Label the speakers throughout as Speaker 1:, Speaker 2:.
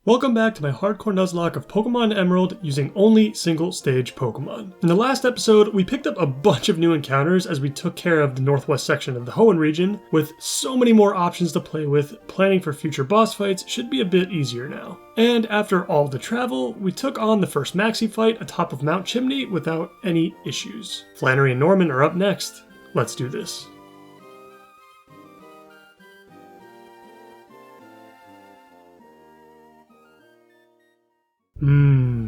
Speaker 1: Welcome back to my hardcore nuzlocke of Pokémon Emerald using only single stage Pokémon. In the last episode, we picked up a bunch of new encounters as we took care of the northwest section of the Hoenn region. With so many more options to play with, planning for future boss fights should be a bit easier now. And after all the travel, we took on the first Maxi fight atop of Mount Chimney without any issues. Flannery and Norman are up next. Let's do this.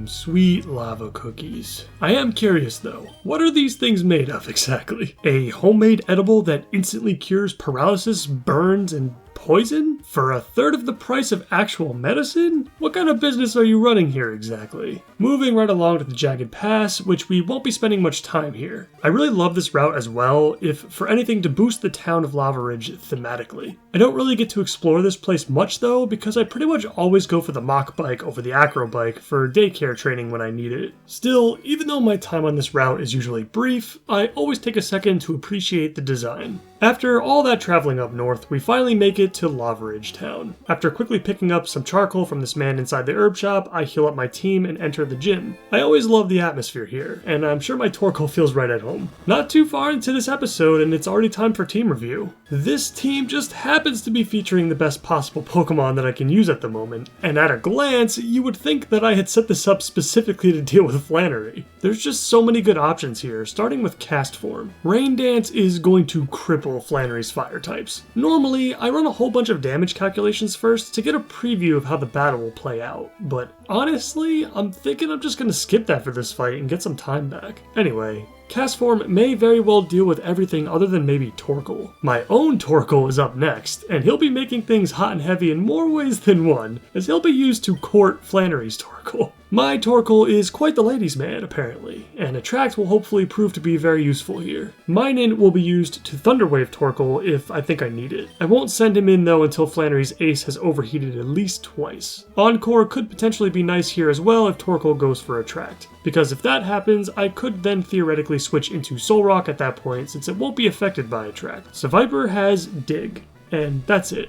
Speaker 1: Sweet lava cookies. I am curious though, what are these things made of exactly? A homemade edible that instantly cures paralysis, burns, and poison? For a third of the price of actual medicine? What kind of business are you running here exactly? Moving right along to the Jagged Pass, which we won't be spending much time here. I really love this route as well, if for anything to boost the town of Lavaridge thematically. I don't really get to explore this place much though, because I pretty much always go for the Mach Bike over the Acro Bike for daycare training when I need it. Still, even though my time on this route is usually brief, I always take a second to appreciate the design. After all that traveling up north, we finally make it to Lavaridge town. After quickly picking up some charcoal from this man inside the herb shop, I heal up my team and enter the gym. I always love the atmosphere here, and I'm sure my Torkoal feels right at home. Not too far into this episode and it's already time for team review. This team just happens to be featuring the best possible Pokemon that I can use at the moment, and at a glance, you would think that I had set this up specifically to deal with Flannery. There's just so many good options here, starting with Cast Form. Rain Dance is going to cripple Flannery's fire types. Normally, I run a whole bunch of damage calculations first to get a preview of how the battle will play out, but honestly, I'm thinking I'm just gonna skip that for this fight and get some time back. Anyway, Cast Form may very well deal with everything other than maybe Torkoal. My own Torkoal is up next, and he'll be making things hot and heavy in more ways than one, as he'll be used to court Flannery's Torkoal. My Torkoal is quite the ladies' man, apparently, and Attract will hopefully prove to be very useful here. Mine will be used to Thunderwave Torkoal if I think I need it. I won't send him in though until Flannery's ace has overheated at least twice. Encore could potentially be nice here as well if Torkoal goes for Attract, because if that happens, I could then theoretically switch into Solrock at that point since it won't be affected by Attract. So Viper has Dig. And that's it.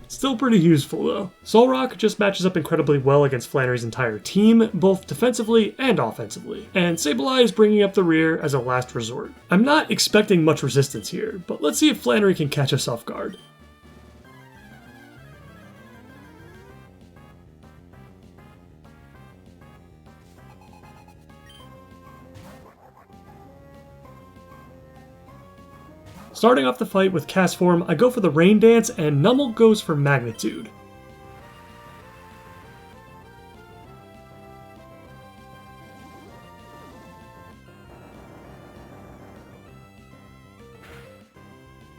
Speaker 1: Still pretty useful though. Solrock just matches up incredibly well against Flannery's entire team, both defensively and offensively, and Sableye is bringing up the rear as a last resort. I'm not expecting much resistance here, but let's see if Flannery can catch us off guard. Starting off the fight with Cast Form, I go for the Rain Dance and Numel goes for Magnitude.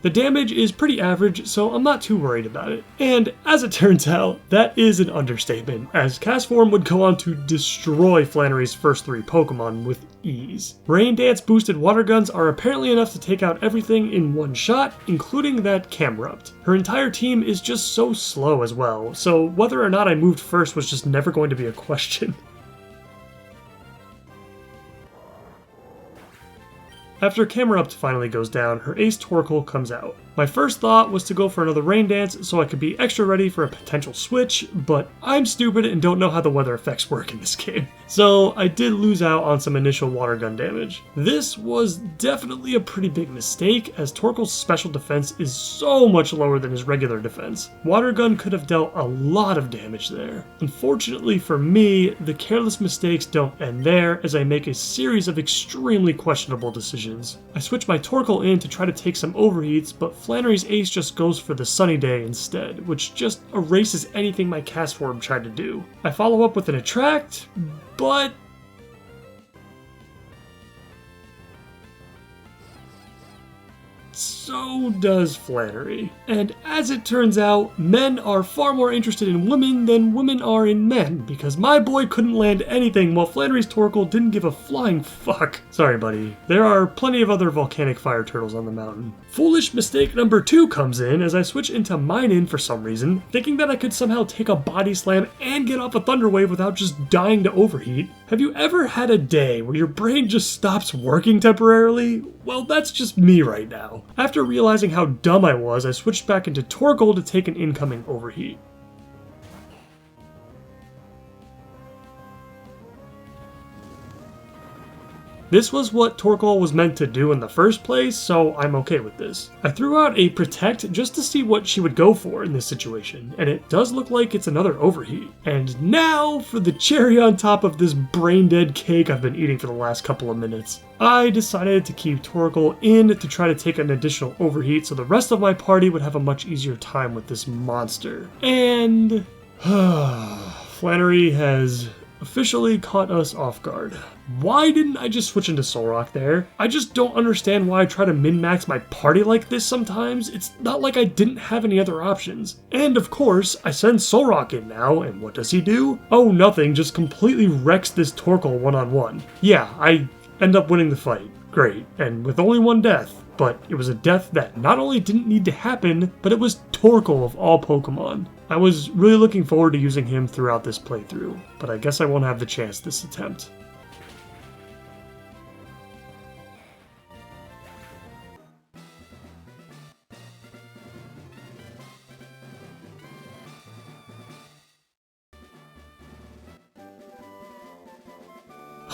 Speaker 1: The damage is pretty average, so I'm not too worried about it. And as it turns out, that is an understatement, as Cast Form would go on to destroy Flannery's first three Pokemon with ease. Rain Dance boosted water guns are apparently enough to take out everything in one shot, including that Camerupt. Her entire team is just so slow as well, so whether or not I moved first was just never going to be a question. After Camerupt finally goes down, her ace Torkoal comes out. My first thought was to go for another Rain Dance so I could be extra ready for a potential switch, but I'm stupid and don't know how the weather effects work in this game. So I did lose out on some initial water gun damage. This was definitely a pretty big mistake, as Torkoal's special defense is so much lower than his regular defense. Water gun could have dealt a lot of damage there. Unfortunately for me, the careless mistakes don't end there, as I make a series of extremely questionable decisions. I switch my Torkoal in to try to take some overheats, but Flannery's ace just goes for the Sunny Day instead, which just erases anything my Cast Form tried to do. I follow up with an Attract, but so does Flannery. And as it turns out, men are far more interested in women than women are in men, because my boy couldn't land anything while Flannery's Torkoal didn't give a flying fuck. Sorry buddy, there are plenty of other volcanic fire turtles on the mountain. Foolish mistake number 2 comes in as I switch into Mine for some reason, thinking that I could somehow take a body slam and get off a Thunder Wave without just dying to overheat. Have you ever had a day where your brain just stops working temporarily? Well, that's just me right now. After realizing how dumb I was, I switched back into Torkoal to take an incoming overheat. This was what Torkoal was meant to do in the first place, so I'm okay with this. I threw out a Protect just to see what she would go for in this situation, and it does look like it's another Overheat. And now for the cherry on top of this brain-dead cake I've been eating for the last couple of minutes. I decided to keep Torkoal in to try to take an additional Overheat so the rest of my party would have a much easier time with this monster. And Flannery has officially caught us off guard. Why didn't I just switch into Solrock there? I just don't understand why I try to min-max my party like this sometimes. It's not like I didn't have any other options. And of course, I send Solrock in now, and what does he do? Oh, nothing, just completely wrecks this Torkoal one-on-one. Yeah, I end up winning the fight. Great, and with only one death. But it was a death that not only didn't need to happen, but it was Torkoal of all Pokemon. I was really looking forward to using him throughout this playthrough, but I guess I won't have the chance this attempt.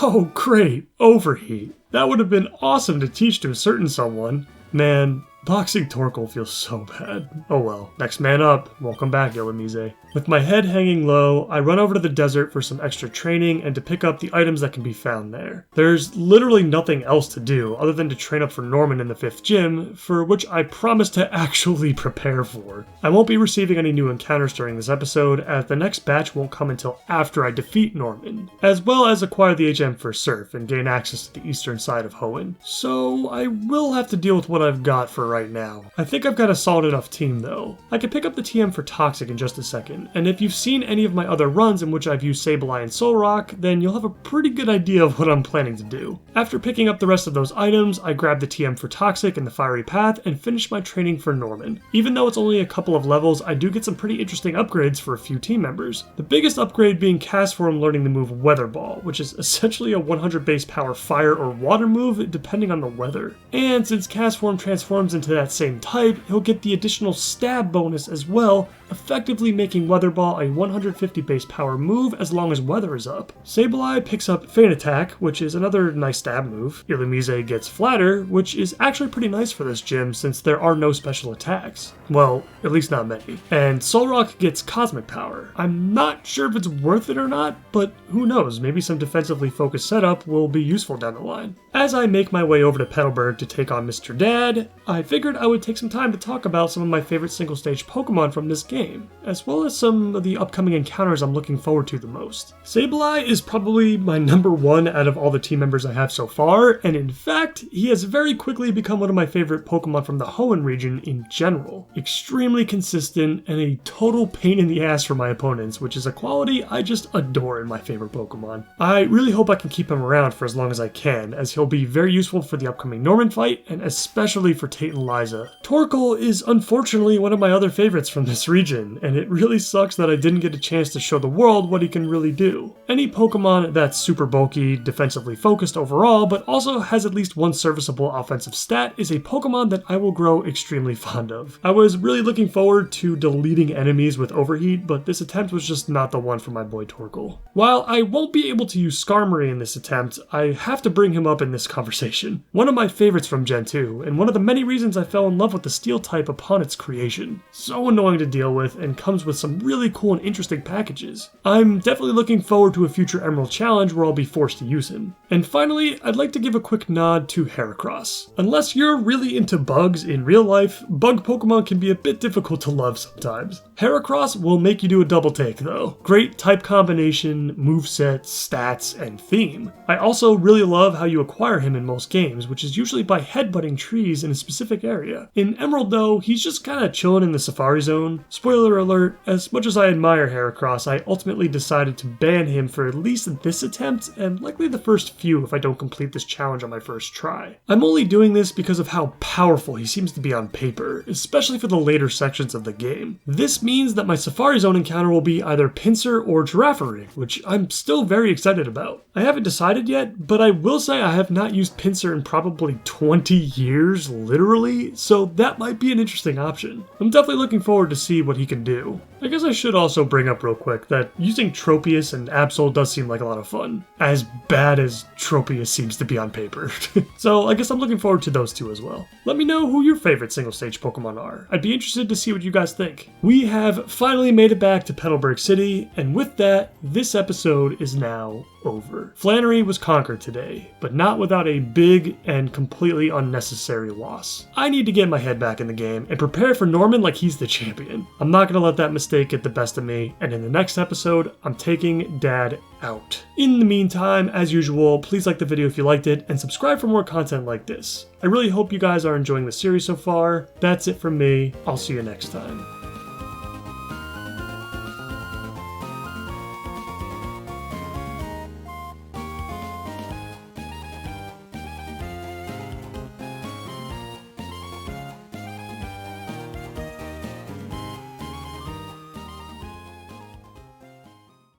Speaker 1: Oh great, Overheat. That would have been awesome to teach to a certain someone. Man, boxing Torkoal feels so bad. Oh well, next man up. Welcome back, Illumise. With my head hanging low, I run over to the desert for some extra training and to pick up the items that can be found there. There's literally nothing else to do other than to train up for Norman in the 5th gym, for which I promise to actually prepare for. I won't be receiving any new encounters during this episode, as the next batch won't come until after I defeat Norman, as well as acquire the HM for Surf and gain access to the eastern side of Hoenn. So I will have to deal with what I've got for right now. I think I've got a solid enough team though. I can pick up the TM for Toxic in just a second, and if you've seen any of my other runs in which I've used Sableye and Solrock, then you'll have a pretty good idea of what I'm planning to do. After picking up the rest of those items, I grab the TM for Toxic and the Fiery Path and finish my training for Norman. Even though it's only a couple of levels, I do get some pretty interesting upgrades for a few team members. The biggest upgrade being Castform learning the move Weather Ball, which is essentially a 100 base power fire or water move depending on the weather. And since Castform transforms into that same type, he'll get the additional stab bonus as well, effectively making Weather Ball a 150 base power move as long as weather is up. Sableye picks up Feint Attack, which is another nice stab move. Illumise gets Flatter, which is actually pretty nice for this gym since there are no special attacks. Well, at least not many. And Solrock gets Cosmic Power. I'm not sure if it's worth it or not, but who knows, maybe some defensively focused setup will be useful down the line. As I make my way over to Petalburg to take on Mr. Dad, I figured I would take some time to talk about some of my favorite single stage Pokemon from this game, as well as some of the upcoming encounters I'm looking forward to the most. Sableye is probably my number one out of all the team members I have so far, and in fact, he has very quickly become one of my favorite Pokemon from the Hoenn region in general. Extremely consistent and a total pain in the ass for my opponents, which is a quality I just adore in my favorite Pokemon. I really hope I can keep him around for as long as I can, as he'll be very useful for the upcoming Norman fight, and especially for Tate and Liza. Torkoal is unfortunately one of my other favorites from this region, and it really sucks that I didn't get a chance to show the world what he can really do. Any Pokemon that's super bulky, defensively focused overall, but also has at least one serviceable offensive stat is a Pokemon that I will grow extremely fond of. I was really looking forward to deleting enemies with Overheat, but this attempt was just not the one for my boy Torkoal. While I won't be able to use Skarmory in this attempt, I have to bring him up in this conversation. One of my favorites from Gen 2, and one of the many reasons I fell in love with the Steel type upon its creation. So annoying to deal with, and comes with some really cool and interesting packages. I'm definitely looking forward to a future Emerald Challenge where I'll be forced to use him. And finally, I'd like to give a quick nod to Heracross. Unless you're really into bugs in real life, bug Pokemon can be a bit difficult to love sometimes. Heracross will make you do a double take though. Great type combination, moveset, stats, and theme. I also really love how you acquire him in most games, which is usually by headbutting trees in a specific area. In Emerald though, he's just kinda chilling in the Safari Zone. Spoiler alert, as much as I admire Heracross, I ultimately decided to ban him for at least this attempt, and likely the first few if I don't complete this challenge on my first try. I'm only doing this because of how powerful he seems to be on paper, especially for the later sections of the game. This means that my Safari Zone encounter will be either Pinsir or Girafarig, which I'm still very excited about. I haven't decided yet, but I will say I have not used Pinsir in probably 20 years, literally. quickly, so that might be an interesting option. I'm definitely looking forward to see what he can do. I guess I should also bring up real quick that using Tropius and Absol does seem like a lot of fun, as bad as Tropius seems to be on paper. So I guess I'm looking forward to those two as well. Let me know who your favorite single stage Pokemon are. I'd be interested to see what you guys think. We have finally made it back to Petalburg City, and with that, this episode is now over. Flannery was conquered today, but not without a big and completely unnecessary loss. I need to get my head back in the game and prepare for Norman like he's the champion. I'm not gonna let that mistake get the best of me, and in the next episode, I'm taking Dad out. In the meantime, as usual, please like the video if you liked it, and subscribe for more content like this. I really hope you guys are enjoying the series so far. That's it from me. I'll see you next time.